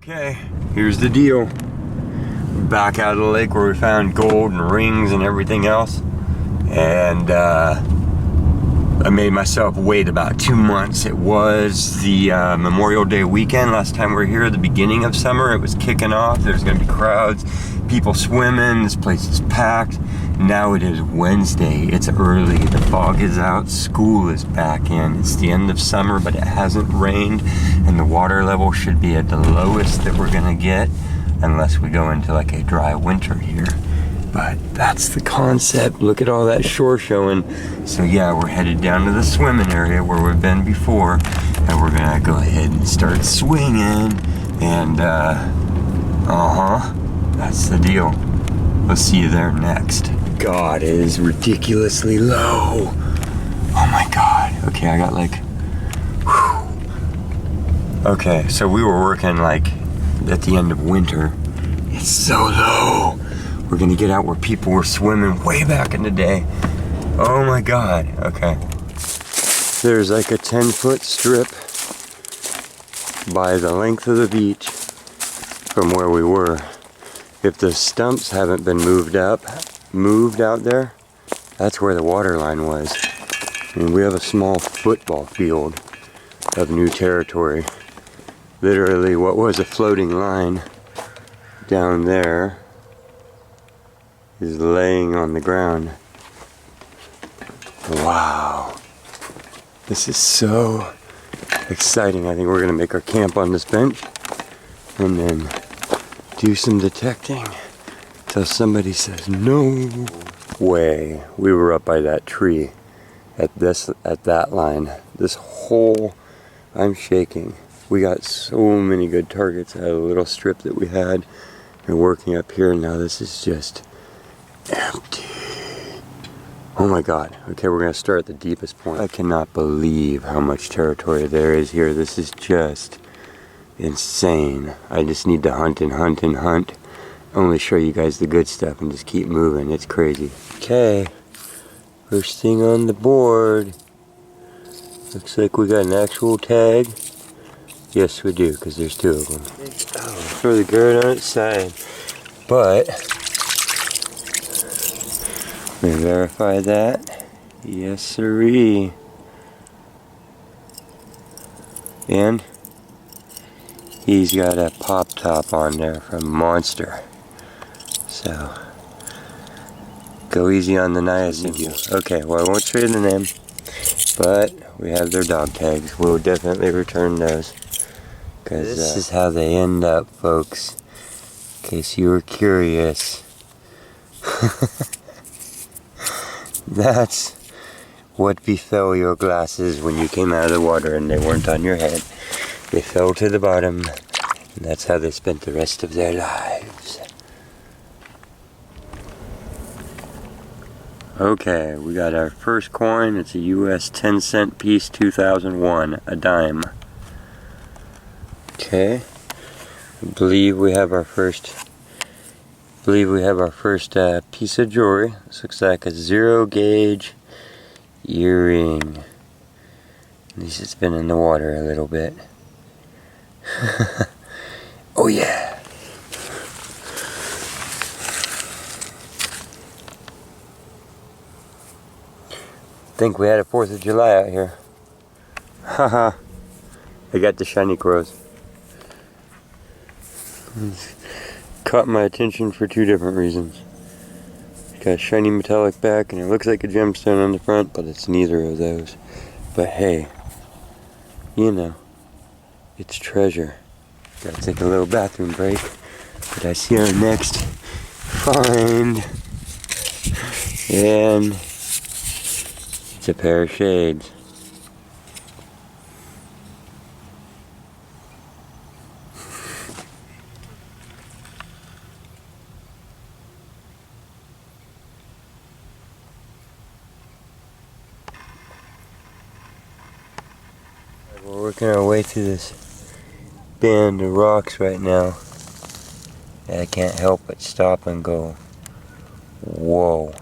Okay, here's the deal. Back out of the lake where we found gold and rings and everything else. And I made myself wait about 2 months. It was the Memorial Day weekend last time we were here, the beginning of summer. It was kicking off. There's gonna be crowds, people swimming, this place is packed. Now it is Wednesday, it's early, the fog is out, school is back in. It's the end of summer, but it hasn't rained, and the water level should be at the lowest that we're gonna get, unless we go into like a dry winter here. But that's the concept. Look at all that shore showing. So yeah, we're headed down to the swimming area where we've been before, and we're gonna go ahead and start swinging. And that's the deal. We'll see you there next. God, it is ridiculously low. Oh my God. Okay, I got like, whew. Okay, so we were working like at the end of winter. It's so low. We're gonna get out where people were swimming way back in the day. Oh my God, okay. There's like a 10-foot strip by the length of the beach from where we were. If the stumps haven't been moved out there, that's where the water line was. I mean, we have a small football field of new territory. Literally what was a floating line down there is laying on the ground. Wow. This is so exciting. I think we're gonna make our camp on this bench and then do some detecting till somebody says no way. We were up by that tree at that line. This whole, I'm shaking. We got so many good targets out of the little strip that we had. And working up here now, this is just empty. Oh my God. Okay, we're gonna start at the deepest point. I cannot believe how much territory there is here. This is just insane. I just need to hunt and hunt and hunt. Only show you guys the good stuff and just keep moving. It's crazy. Okay, first thing on the board. Looks like we got an actual tag. Yes, we do, because there's 2 of them. Oh, throw the gird on its side. But let me verify that. Yes, sirree. And he's got a pop top on there from Monster. So go easy on the niacin. Okay, well I won't show you the name, but we have their dog tags. We'll definitely return those. Because this is how they end up, folks. In case you were curious. That's what befell your glasses when you came out of the water and they weren't on your head. They fell to the bottom, and that's how they spent the rest of their lives. Okay, we got our first coin. It's a US 10-cent piece, 2001, a dime. Okay, I believe we have our first piece of jewelry. This looks like a 0 gauge earring. At least it's been in the water a little bit. Oh yeah. Think we had a 4th of July out here. Haha. I got the shiny crows. It's caught my attention for 2 different reasons. It's got a shiny metallic back and it looks like a gemstone on the front, but it's neither of those. But hey, you know, it's treasure. Gotta take a little bathroom break. But I see our next find. And it's a pair of shades. We're working our way through this band of rocks right now. And I can't help but stop and go, whoa.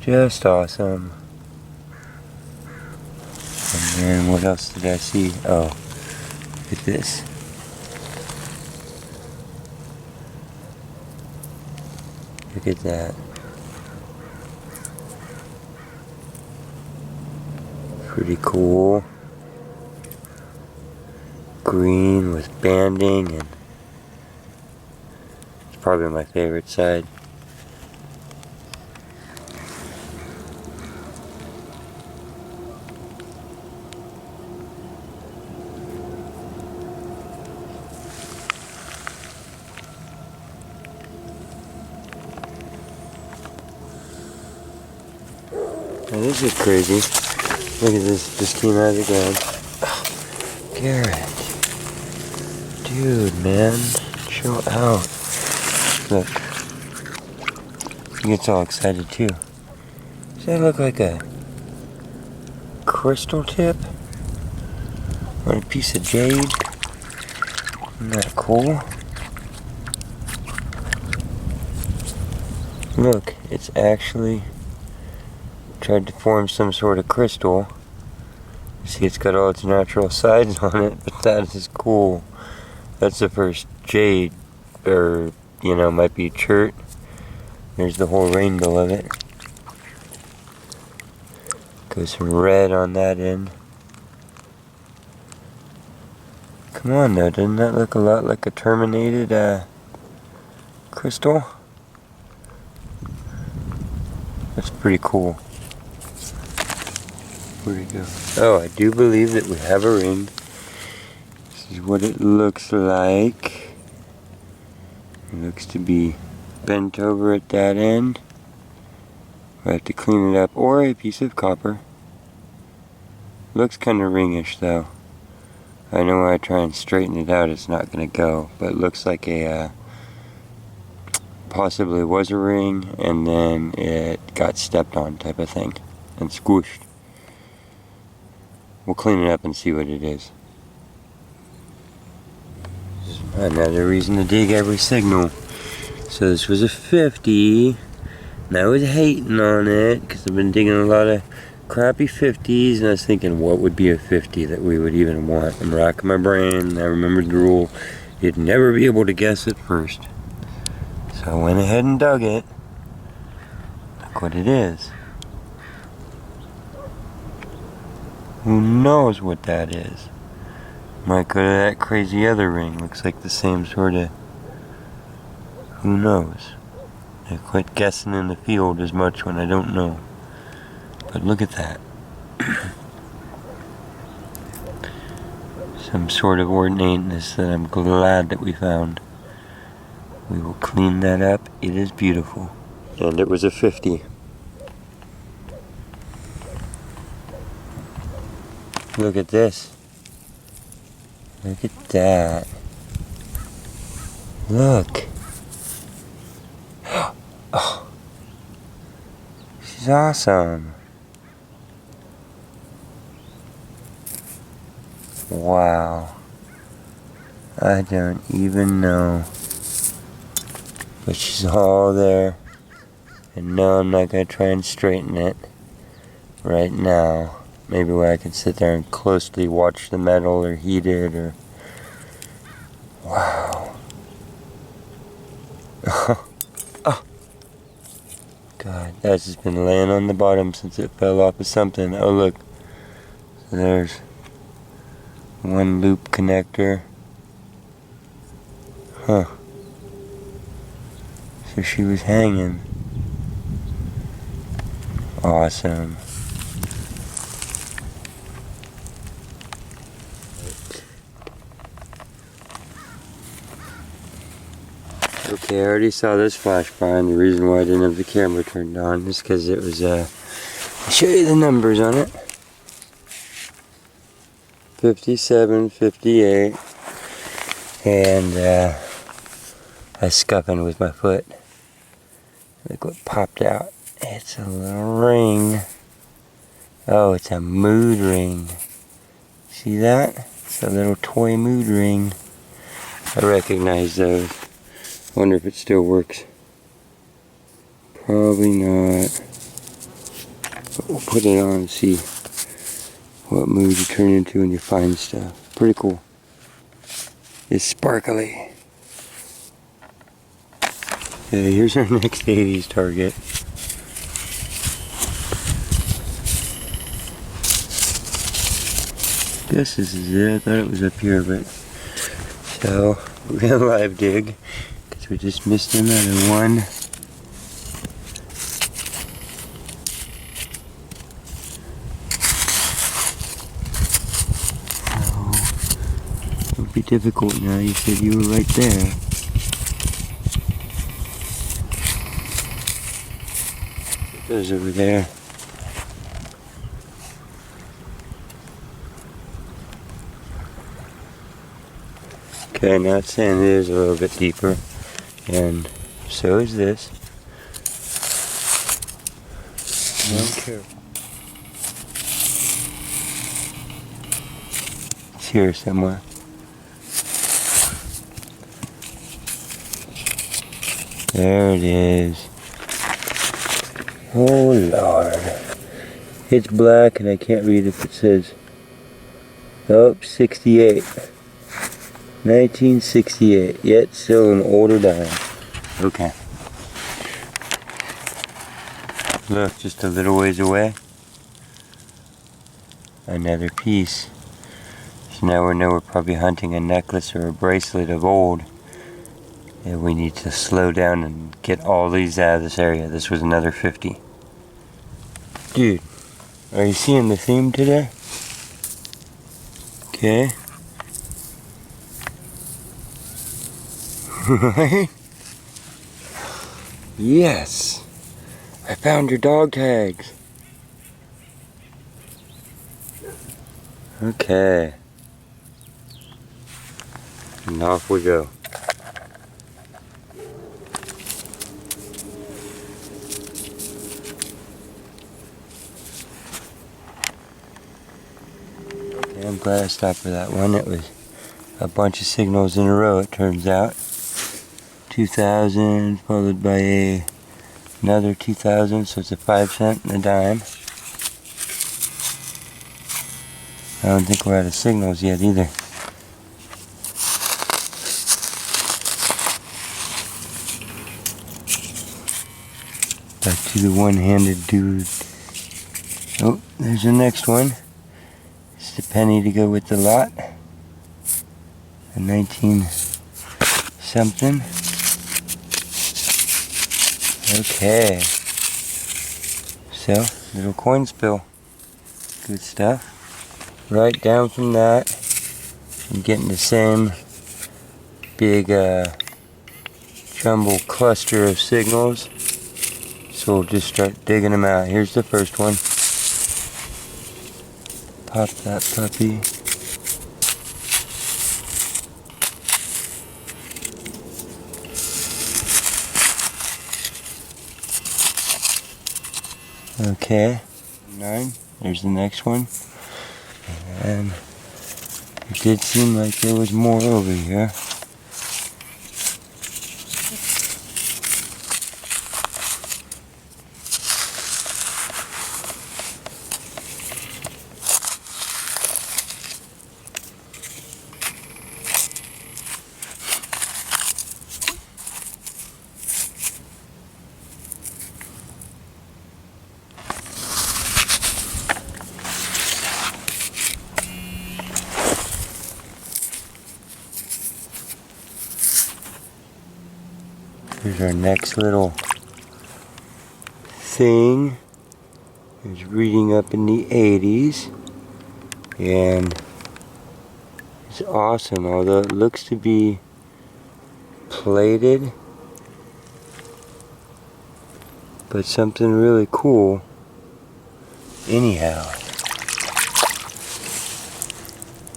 Just awesome. And what else did I see? Oh, look at this. Look at that. Pretty cool. Green with banding, and it's probably my favorite side. Now this is crazy. Look at this, just came out of the ground. Oh, Garrett. Dude, man. Chill out. Look. He gets all excited too. Does that look like a crystal tip? On a piece of jade? Isn't that cool? Look, it's actually tried to form some sort of crystal. You see, it's got all its natural sides on it, but that is cool. That's the first jade, or, you know, might be chert. There's the whole rainbow of it. Goes some red on that end. Come on though, doesn't that look a lot like a terminated crystal? That's pretty cool. Where'd it go? Oh, I do believe that we have a ring. This is what it looks like. It looks to be bent over at that end. I have to clean it up, or a piece of copper. Looks kind of ringish though. I know when I try and straighten it out it's not going to go, but it looks like a possibly was a ring and then it got stepped on type of thing and squished. We'll clean it up and see what it is. Another reason to dig every signal. So this was a 50, and I was hating on it because I've been digging a lot of crappy 50s, and I was thinking what would be a 50 that we would even want. I'm racking my brain. I remembered the rule, you'd never be able to guess it first. So I went ahead and dug it. Look what it is. Who knows what that is? Might go to that crazy other ring. Looks like the same sort of... Who knows? I quit guessing in the field as much when I don't know. But look at that. Some sort of ornateness that I'm glad that we found. We will clean that up. It is beautiful. And it was a 50. Look at this. Look at that. Look. Oh. She's awesome. Wow. I don't even know. But she's all there. And no, I'm not going to try and straighten it right now. Maybe where I can sit there and closely watch the metal or heat it or... Wow. Oh. God, that's just been laying on the bottom since it fell off of something. Oh look. So there's one loop connector. Huh. So she was hanging. Awesome. Okay, I already saw this flash by, and the reason why I didn't have the camera turned on is because it was, I'll show you the numbers on it. 57, 58, and I was scuffing with my foot. Look what popped out. It's a little ring. Oh, it's a mood ring. See that? It's a little toy mood ring. I recognize those. Wonder if it still works. Probably not. But we'll put it on and see what mood you turn into when you find stuff. Pretty cool. It's sparkly. Okay, here's our next 80s target. Guess this is it. I thought it was up here, but so we're gonna live dig because we just missed another one. So it'll be difficult now. You said you were right there. It goes over there. Okay, now it's saying it is a little bit deeper, and so is this. It's here somewhere. There it is. Oh Lord. It's black and I can't read if it says, oh, 68. 1968, yet still an older dime. Okay. Look, just a little ways away. Another piece. So now we know we're probably hunting a necklace or a bracelet of old. And we need to slow down and get all these out of this area. This was another 50. Dude, are you seeing the theme today? Okay. Right? Yes! I found your dog tags! Okay. And off we go. Okay, I'm glad I stopped for that one. It was a bunch of signals in a row, it turns out. 2,000 followed by another 2,000, so it's a 5 cent and a dime. I don't think we're out of signals yet either. Back to the one-handed dude. Oh, there's the next one. It's the penny to go with the lot. A 19 something. Okay, so little coin spill, good stuff. Right down from that, I'm getting the same big jumble cluster of signals, so we'll just start digging them out. Here's the first one. Pop that puppy. Okay, 9, there's the next one, and it did seem like there was more over here. Here's our next little thing. It's reading up in the 80s. And it's awesome, although it looks to be plated. But something really cool. Anyhow.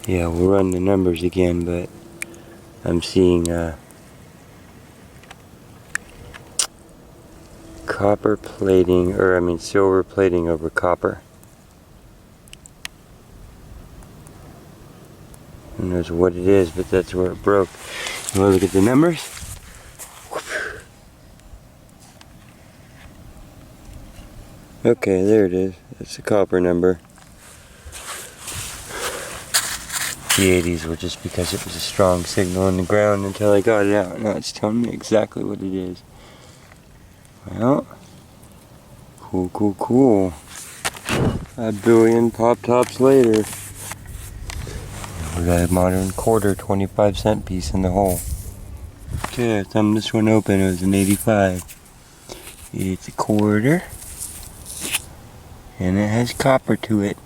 Yeah, we'll run the numbers again, but I'm seeing copper plating, or I mean silver plating over copper. Who knows what it is, but that's where it broke. You want to look at the numbers? Okay, there it is. That's the copper number. the 80s were just because it was a strong signal in the ground until I got it out. Now it's telling me exactly what it is. Well, cool, cool, cool. A billion pop tops later, we got a modern quarter 25-cent piece in the hole. Okay, I thumbed this one open. It was an 85. It's a quarter, and it has copper to it.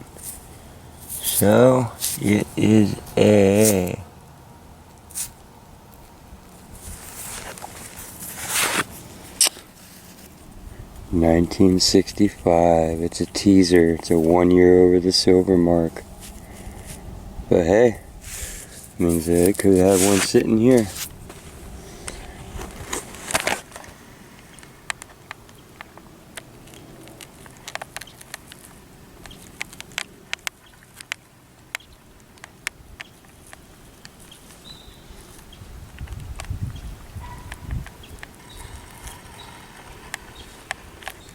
So it is a 1965. It's a teaser. It's a 1 year over the silver mark. But hey, means that it could have one sitting here.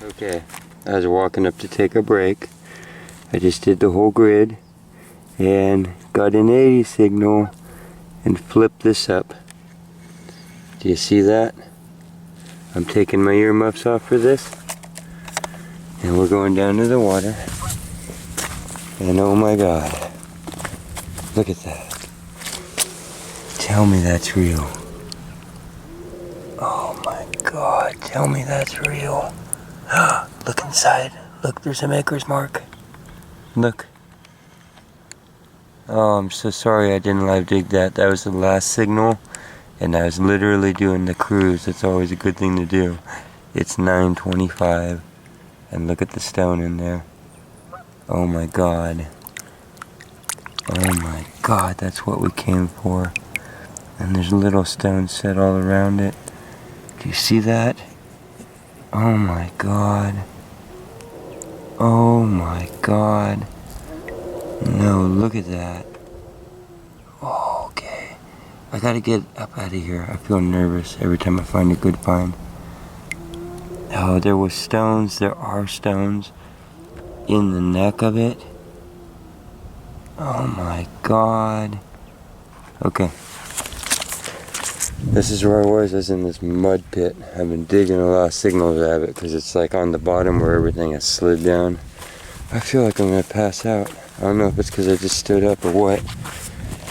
Okay, I was walking up to take a break. I just did the whole grid and got an 80 signal and flipped this up. Do you see that? I'm taking my earmuffs off for this, and we're going down to the water. And oh my god, look at that. Tell me that's real. Oh my god, tell me that's real. Look inside. Look, there's a maker's mark. Look. Oh, I'm so sorry I didn't live dig that. That was the last signal, and I was literally doing the cruise. It's always a good thing to do. It's 9:25, and look at the stone in there. Oh my god. Oh my god, that's what we came for. And there's little stones set all around it. Do you see that? Oh my god. Oh my god. No, look at that. Oh, okay. I gotta get up out of here. I feel nervous every time I find a good find. Oh, there was stones. There are stones in the neck of it. Oh my god. Okay. This is where I was in this mud pit. I've been digging a lot of signals out of it because it's like on the bottom where everything has slid down. I feel like I'm gonna pass out. I don't know if it's because I just stood up or what.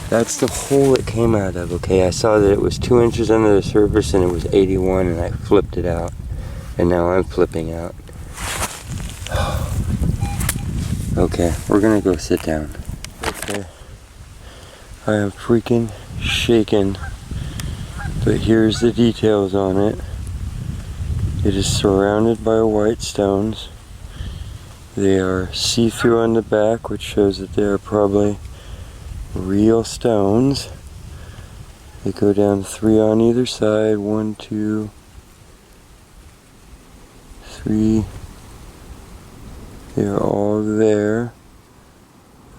That's the hole it came out of, okay? I saw that it was 2 inches under the surface and it was 81, and I flipped it out. And now I'm flipping out. Okay, we're gonna go sit down. Okay. I am freaking shaken. But here's the details on it. It is surrounded by white stones. They are see-through on the back, which shows that they are probably real stones. They go down 3 on either side. 1, 2, 3. They're all there,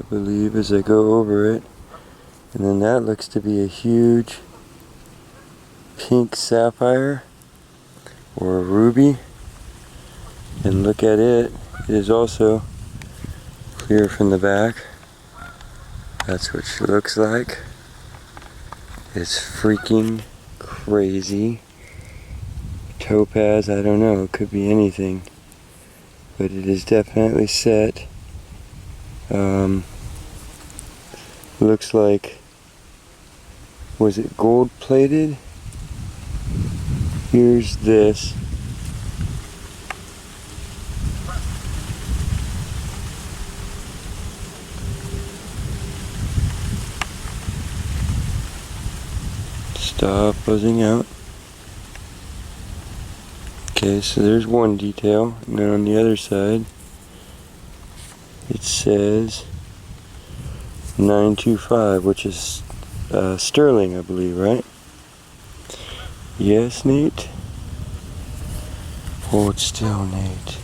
I believe, as I go over it. And then that looks to be a huge pink sapphire or a ruby. And look at it. It is also clear from the back. That's what she looks like. It's freaking crazy. Topaz, I don't know, it could be anything. But it is definitely set. Looks like, was it gold plated? Here's this. Stop buzzing out. Okay, so there's one detail, and then on the other side it says 925, which is sterling, I believe, right? Yes, Nate? Hold still, Nate.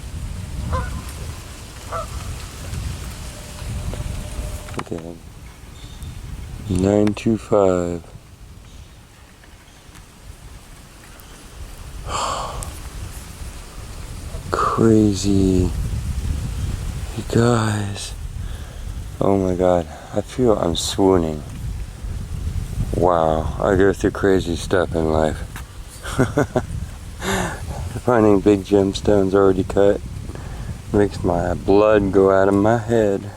Okay. 925. Crazy. You guys. Oh my god, I feel I'm swooning. Wow, I go through crazy stuff in life. Finding big gemstones already cut makes my blood go out of my head.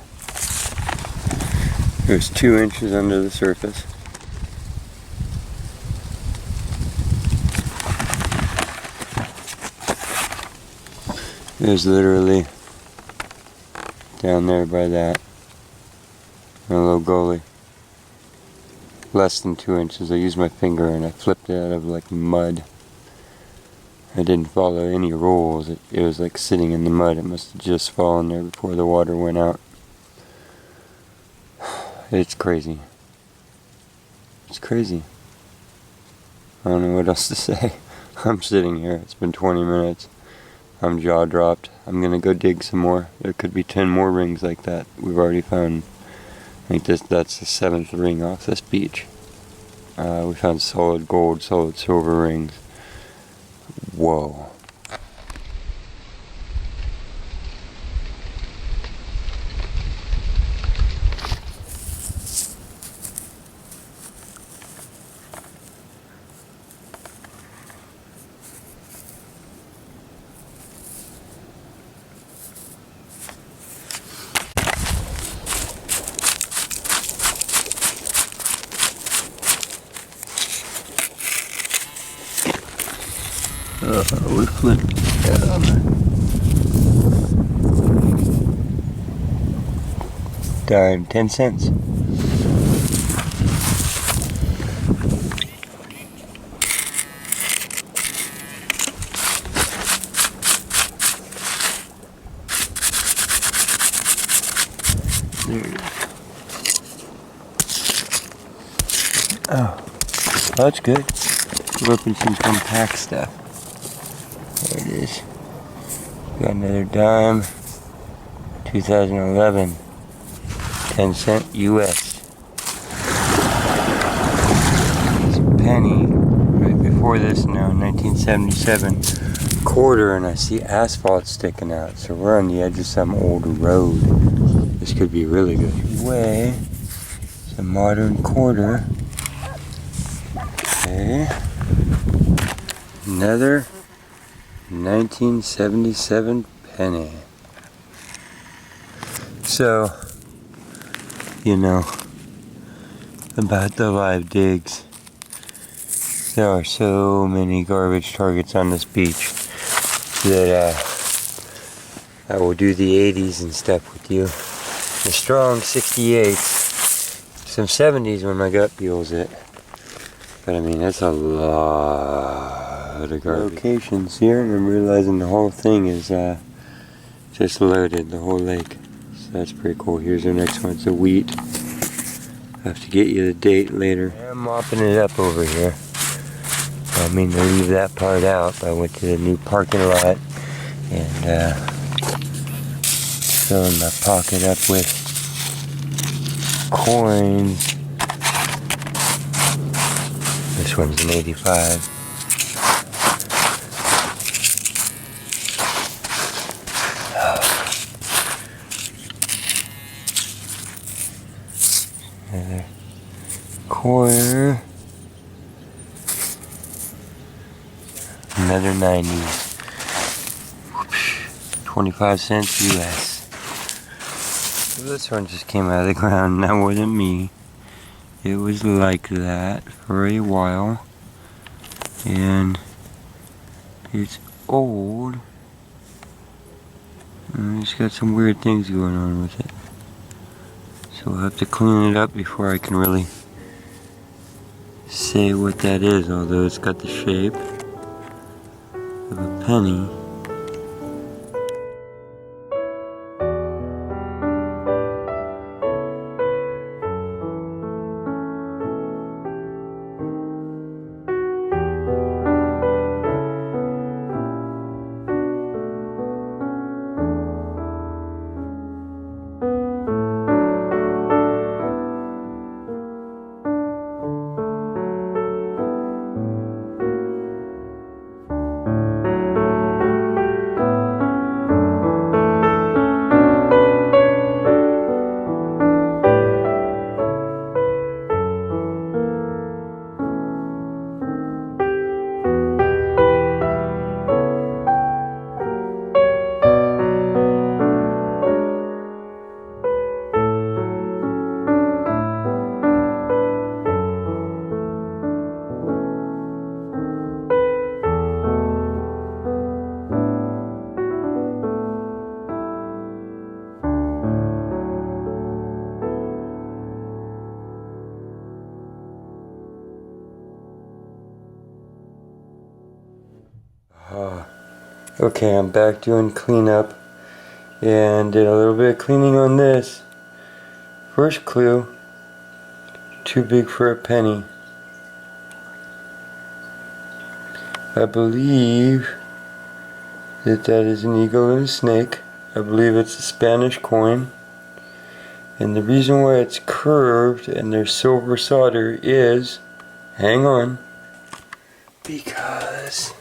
There's 2 inches under the surface. There's literally down there by that a little gully. Less than 2 inches. I used my finger and I flipped it out of like mud. I didn't follow any rules. It was like sitting in the mud. It must have just fallen there before the water went out. It's crazy. It's crazy. I don't know what else to say. I'm sitting here. It's been 20 minutes. I'm jaw dropped. I'm gonna go dig some more. There could be 10 more rings like that. We've already found, I think that's the 7th ring off this beach. We found solid gold, solid silver rings. Whoa. We flipped down. Darn, 10 cents. There it is. Oh, that's good. We're opening some compact stuff. There it is. Got another dime. 2011. 10 cent US. It's a penny. Right before this now, 1977. Quarter, and I see asphalt sticking out. So we're on the edge of some old road. This could be really good. Way. It's a modern quarter. Okay. Another 1977 penny. So, you know, about the live digs. There are so many garbage targets on this beach that I will do the 80s and stuff with you. The strong 68s, some 70s when my gut feels it. But I mean, that's a lot of garbage. Locations here, and I'm realizing the whole thing is just loaded, the whole lake. So that's pretty cool. Here's our next one. It's a wheat. I have to get you the date later. I'm mopping it up over here. I mean to leave that part out, but I went to the new parking lot and filling my pocket up with coins. This one's an 85. Another quarter. Another 90. 25 cents US. So this one just came out of the ground. That wasn't me. It was like that for a while. And it's old. And it's got some weird things going on with it. So I'll have to clean it up before I can really say what that is, although it's got the shape of a penny. Okay, I'm back doing cleanup and did a little bit of cleaning on this. First clue, too big for a penny. I believe that is an eagle and a snake. I believe it's a Spanish coin. And the reason why it's curved and there's silver solder is, hang on, because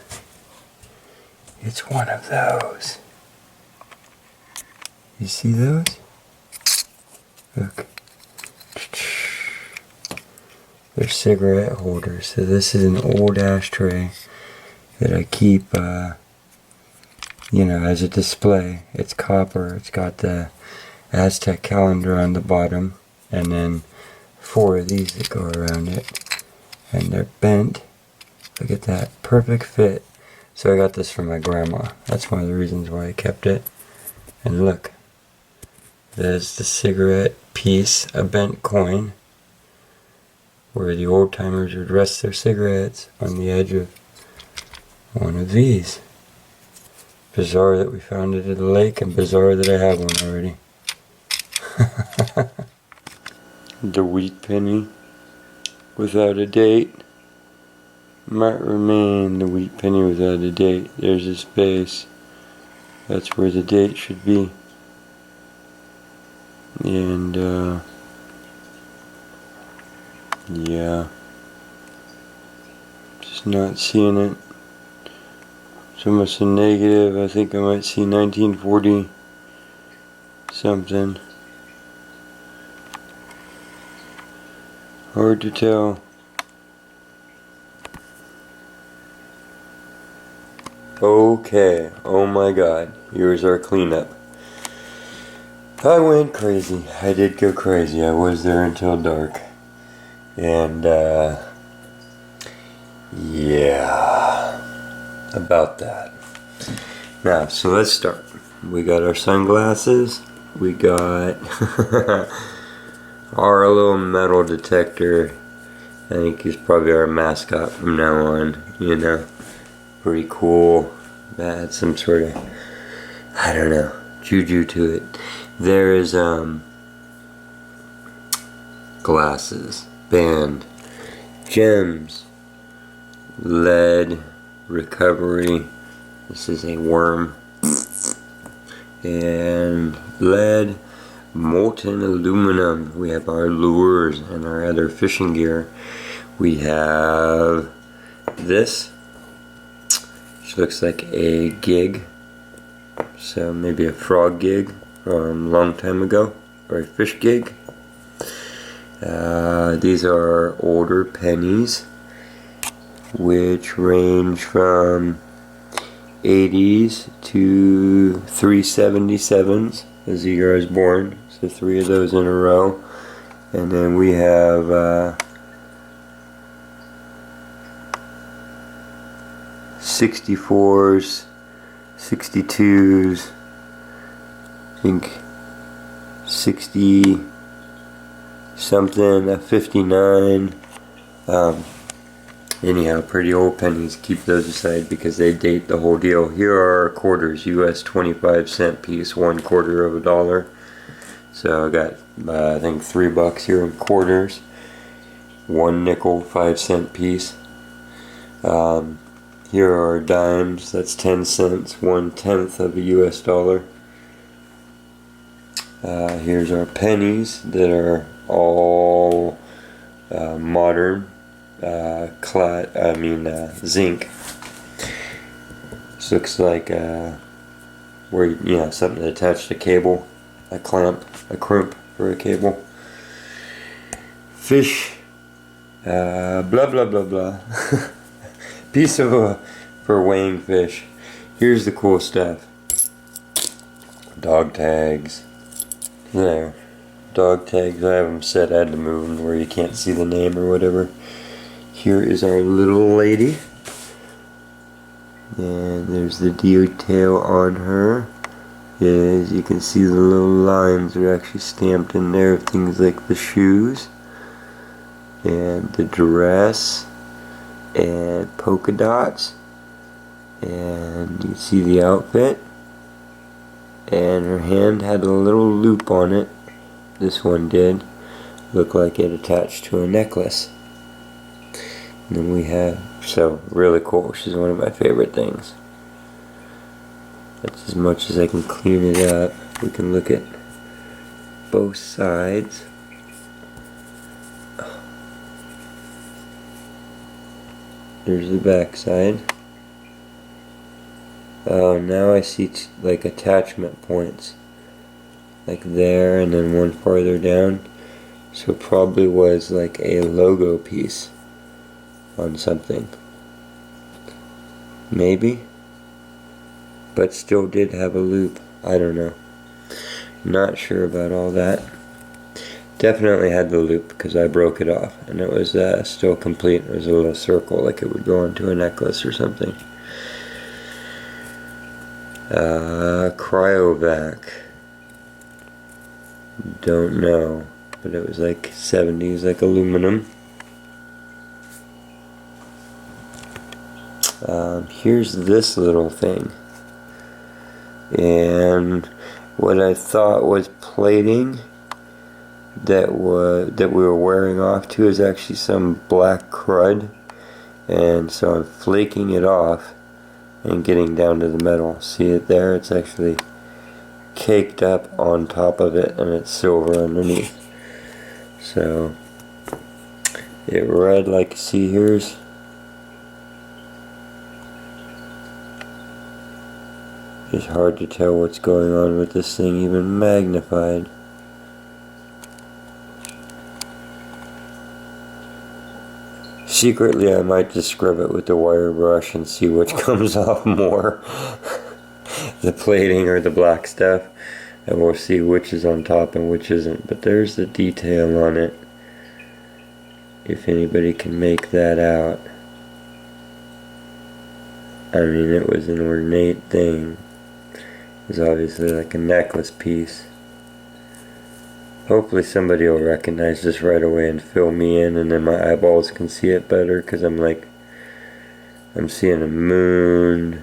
it's one of those. You see those? Look. They're cigarette holders. So this is an old ashtray that I keep, as a display. It's copper. It's got the Aztec calendar on the bottom, and then 4 of these that go around it. And they're bent. Look at that. Perfect fit. So I got this from my grandma. That's one of the reasons why I kept it. And look. There's the cigarette piece, a bent coin, where the old timers would rest their cigarettes on the edge of one of these. Bizarre that we found it at a lake, and bizarre that I have one already. The wheat penny without a date might remain the wheat penny without a date. There's a space. That's where the date should be. And yeah, just not seeing it. It's almost a negative. I think I might see 1940 something. Hard to tell. Okay, oh my god, here's our cleanup. I went crazy. I did go crazy. I was there until dark. And yeah, about that. Now, so let's start. We got our sunglasses. We got our little metal detector. I think he's probably our mascot from now on, Pretty cool. That had some sort of, I don't know, juju to it. There is glasses, band, gems, lead, recovery. This is a worm. And lead, molten aluminum. We have our lures and our other fishing gear. We have this, which looks like a gig. So maybe a frog gig from a long time ago, or a fish gig. These are older pennies, which range from 80s to 377s as the year I was born. So 3 of those in a row. And then we have 64s, 62s, I think 60 something, a 59. Anyhow, pretty old pennies. Keep those aside because they date the whole deal. Here are our quarters, US 25-cent piece, $1/4 of a dollar. So I got I think $3 here in quarters. 1 nickel 5-cent piece. Here are our dimes. That's 10 cents, 1/10 of a US dollar. Here's our pennies that are all modern, zinc. This looks like something attached to cable, a crimp for a cable. Fish, blah blah blah blah. Piece of for weighing fish. Here's the cool stuff. Dog tags. There. Dog tags. I have them set. I had to move them where you can't see the name or whatever. Here is our little lady. And there's the detail on her. As you can see, the little lines are actually stamped in there of things like the shoes and the dress and polka dots And you see the outfit, and her hand had a little loop on it. This one did look like it attached to a necklace. And then we have, so really cool. She's one of my favorite things. That's as much as I can clean it up. We can look at both sides. There's the back side. Oh, now I see like attachment points, like there and then one farther down. So it probably was like a logo piece on something, maybe, but still did have a loop. I don't know, not sure about all that. Definitely had the loop because I broke it off, and it was still complete. It was a little circle, like it would go onto a necklace or something. Cryovac. Don't know, but it was like 70s, like aluminum. Here's this little thing, and what I thought was plating that we were wearing off to is actually some black crud, and so I'm flaking it off and getting down to the metal. See it there? It's actually caked up on top of it, and it's silver underneath. So it read like, see, here's it's hard to tell what's going on with this thing, even magnified. Secretly, I might just scrub it with the wire brush and see which comes off more. The plating or the black stuff, and we'll see which is on top and which isn't. But there's the detail on it, if anybody can make that out. I mean, it was an ornate thing. It was obviously like a necklace piece. Hopefully somebody will recognize this right away and fill me in, and then my eyeballs can see it better, because I'm seeing a moon,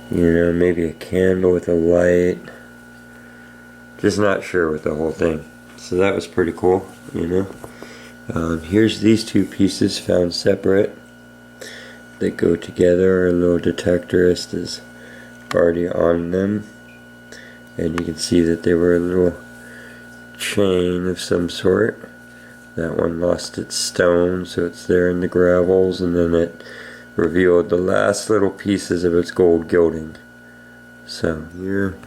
you know, maybe a candle with a light. Just not sure with the whole thing. So that was pretty cool, you know. Here's these two pieces found separate that go together. Our little detectorist is already on them. And you can see that they were a little chain of some sort. That one lost its stone, so it's there in the gravels, and then it revealed the last little pieces of its gold gilding. So here,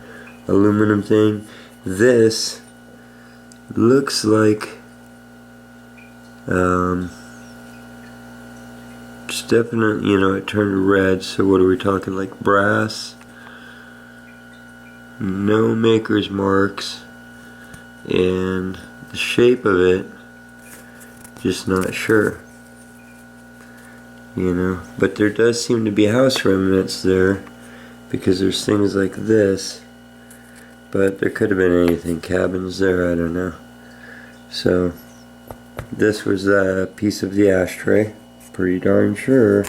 aluminum thing. This looks like it's definitely, you know, it turned red. So what are we talking, like brass? No maker's marks, and the shape of it, just not sure, you know. But there does seem to be house remnants there, because there's things like this, but there could have been anything, cabins there, I don't know. So this was a piece of the ashtray, pretty darn sure.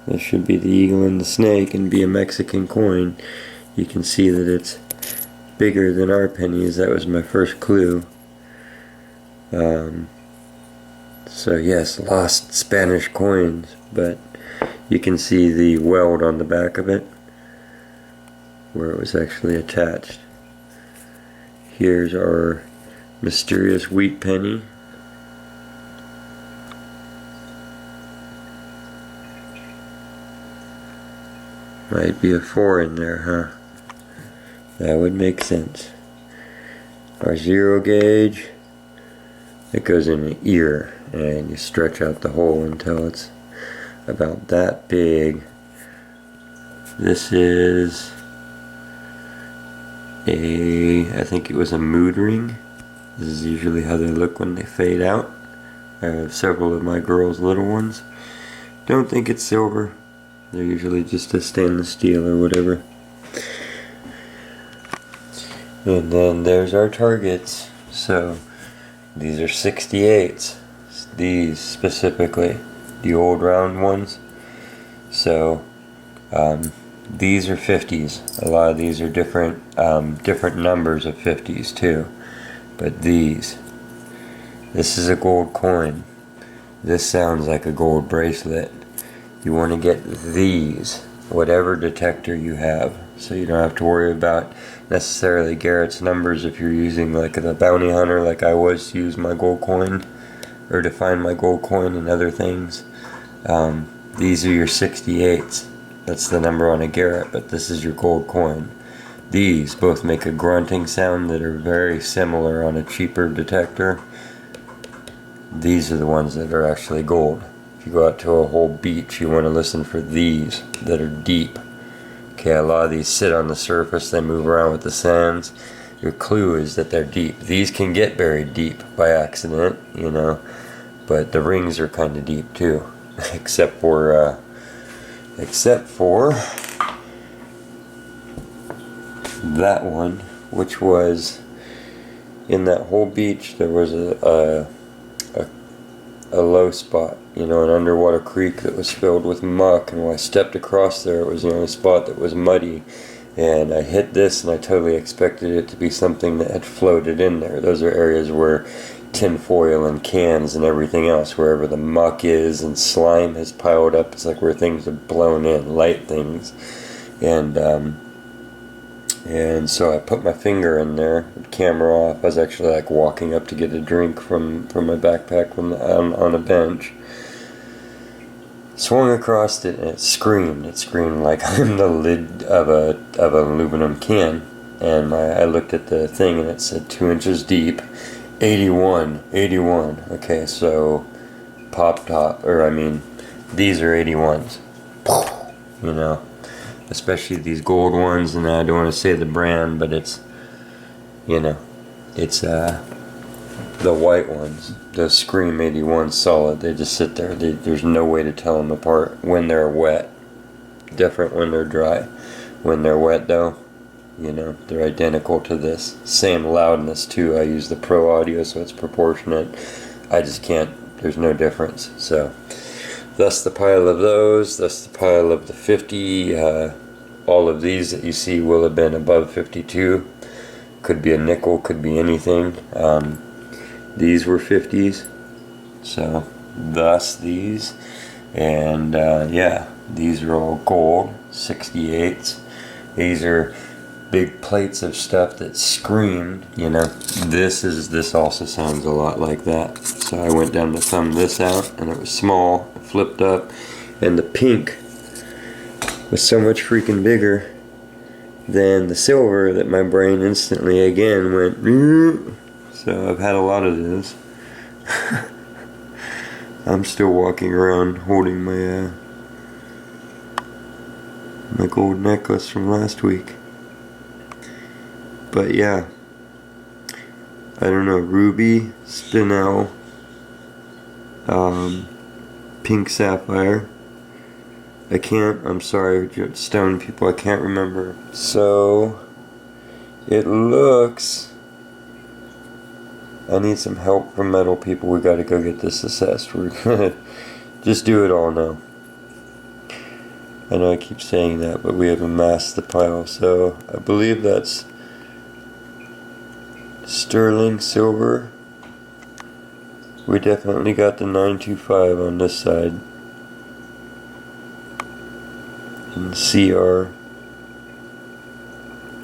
This should be the eagle and the snake and be a Mexican coin. You can see that it's bigger than our pennies. That was my first clue. So yes, lost Spanish coins, but you can see the weld on the back of it where it was actually attached. Here's our mysterious wheat penny. Might be a 4 in there, huh? That would make sense. Our 0 gauge, it goes in the ear, and you stretch out the hole until it's about that big. This is I think it was a mood ring. This is usually how they look when they fade out. I have several of my girls' little ones. Don't think it's silver. They're usually just a stainless steel or whatever. And then there's our targets. So these are 68s. These specifically. the old round ones. So these are 50s. A lot of these are different numbers of 50s too. But this is a gold coin. This sounds like a gold bracelet. You want to get these, whatever detector you have, so you don't have to worry about necessarily Garrett's numbers if you're using like the bounty hunter like I was to use my gold coin, or to find my gold coin and other things. These are your 68s. That's the number on a Garrett, but this is your gold coin. These both make a grunting sound that are very similar on a cheaper detector. These are the ones that are actually gold. If you go out to a whole beach, you want to listen for these that are deep. Okay, a lot of these sit on the surface, they move around with the sands. Your clue is that they're deep. These can get buried deep by accident, you know, but the rings are kind of deep too, except for that one, which was in that whole beach. There was a low spot, you know, an underwater creek that was filled with muck, and when I stepped across there, it was the only spot that was muddy, and I hit this and I totally expected it to be something that had floated in there. Those are areas where tin foil and cans and everything else, wherever the muck is and slime has piled up, it's like where things are blown in, light things. And so I put my finger in there, camera off. I was actually like walking up to get a drink from my backpack on a bench. Swung across it and it screamed. It screamed like I'm the lid of an aluminum can. And I looked at the thing and it said 2 inches deep, 81. Okay, so pop top, or I mean, these are 81s. You know. Especially these gold ones, and I don't want to say the brand, but it's, you know, it's the white ones, the Scream 81 solid. They just sit there. There's no way to tell them apart when they're wet. Different when they're dry. When they're wet though, you know, they're identical to this. Same loudness too. I use the Pro Audio, so it's proportionate. I just can't, there's no difference. So that's the pile of those. That's the pile of the 50. All of these that you see will have been above 52. Could be a nickel, could be anything. These were 50s. So thus these. And yeah, these are all gold, 68s. These are big plates of stuff that screamed, you know. This also sounds a lot like that. So I went down to thumb this out, and it was small, it flipped up, and the pink was so much freaking bigger than the silver that my brain instantly again went. So I've had a lot of this. I'm still walking around holding my my gold necklace from last week. But yeah, I don't know, ruby, spinel, pink sapphire. I'm sorry, stone people, I can't remember. So, it looks, I need some help from metal people. We gotta go get this assessed. We're gonna just do it all now. I know I keep saying that, but we have amassed the pile. So, I believe that's sterling silver. We definitely got the 925 on this side. And CR.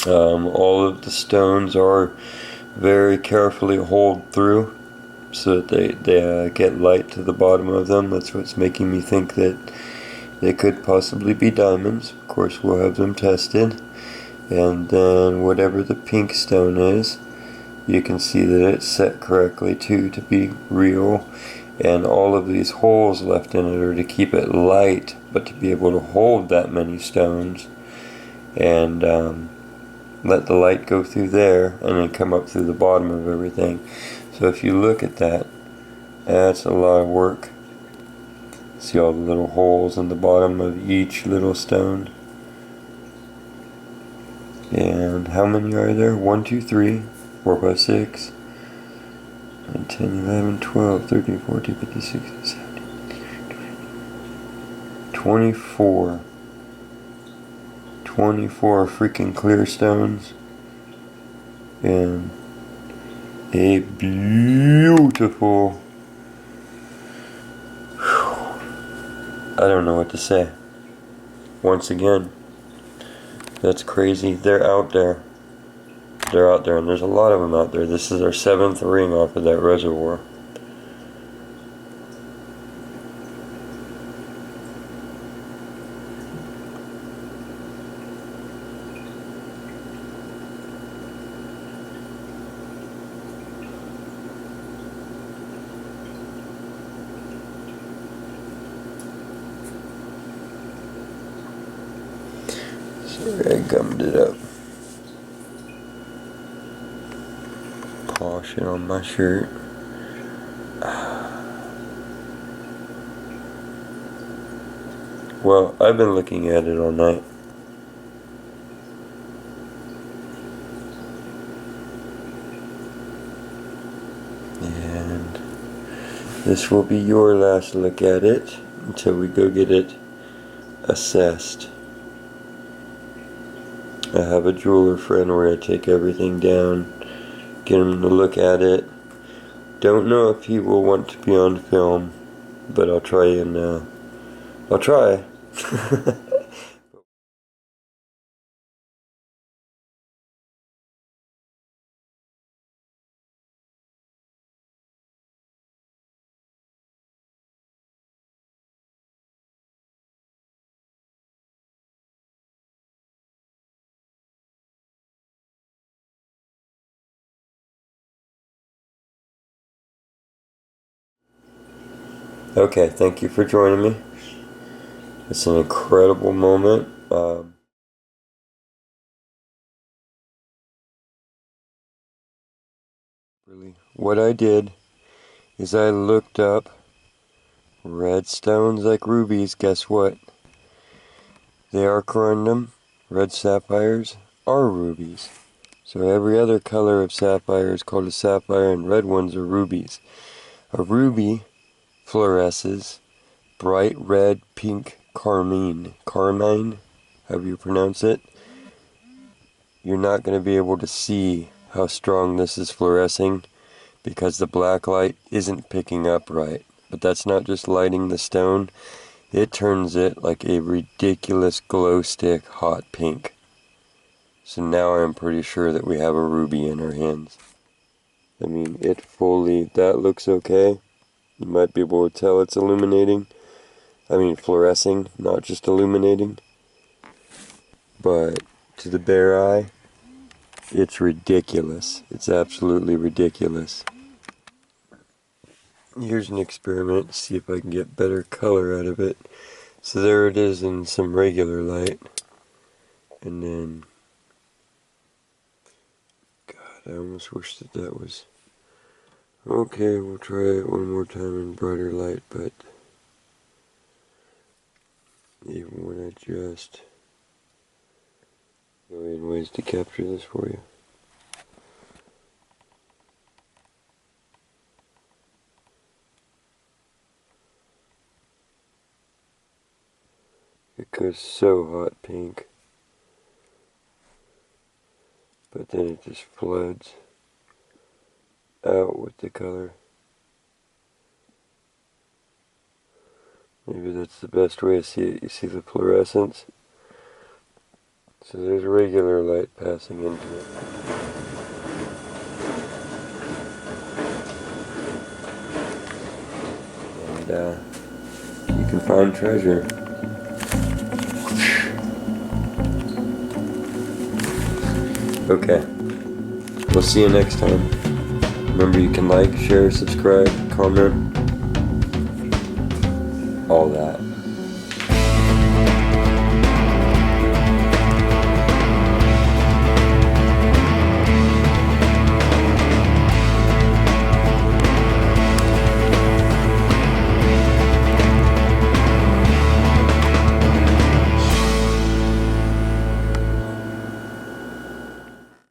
All of the stones are very carefully holed through so that they get light to the bottom of them. That's what's making me think that they could possibly be diamonds. Of course, we'll have them tested. And then whatever the pink stone is, you can see that it's set correctly too to be real. And all of these holes left in it are to keep it light, but to be able to hold that many stones and let the light go through there and then come up through the bottom of everything. So if you look at that, that's a lot of work. See all the little holes in the bottom of each little stone. And how many are there? 1, 2, 3, 4, 5, 6. 9, 10, 11, 12, 13, 14, 15, 16, 17, 18, 19, 20, 24 freaking clear stones and a beautiful, I don't know what to say. Once again, that's crazy. They're out there. They're out there, and there's a lot of them out there. This is our 7th ring off of that reservoir. Sorry, I gummed it up. Polish it on my shirt. Well, I've been looking at it all night. And this will be your last look at it until we go get it assessed. I have a jeweler friend where I take everything down, get him to look at it. Don't know if he will want to be on film, but I'll try and I'll try. Okay, thank you for joining me. It's an incredible moment. What I did is I looked up red stones like rubies. Guess what? They are corundum. Red sapphires are rubies. So every other color of sapphire is called a sapphire, and red ones are rubies. A ruby fluoresces bright red, pink, carmine, however you pronounce it. You're not going to be able to see how strong this is fluorescing because the black light isn't picking up right. But that's not just lighting the stone, it turns it like a ridiculous glow stick hot pink. So now I'm pretty sure that we have a ruby in our hands. I mean, that looks okay. You might be able to tell it's illuminating. I mean fluorescing, not just illuminating. But to the bare eye, it's ridiculous. It's absolutely ridiculous. Here's an experiment to see if I can get better color out of it. So there it is in some regular light. And then, God, I almost wish that was... Okay, we'll try it one more time in brighter light, but even when I just... a million ways to capture this for you. It goes so hot pink, but then it just floods out with the color. Maybe that's the best way to see it. You see the fluorescence? So there's regular light passing into it. And you can find treasure. Okay, we'll see you next time. Remember, you can like, share, subscribe, comment, all that.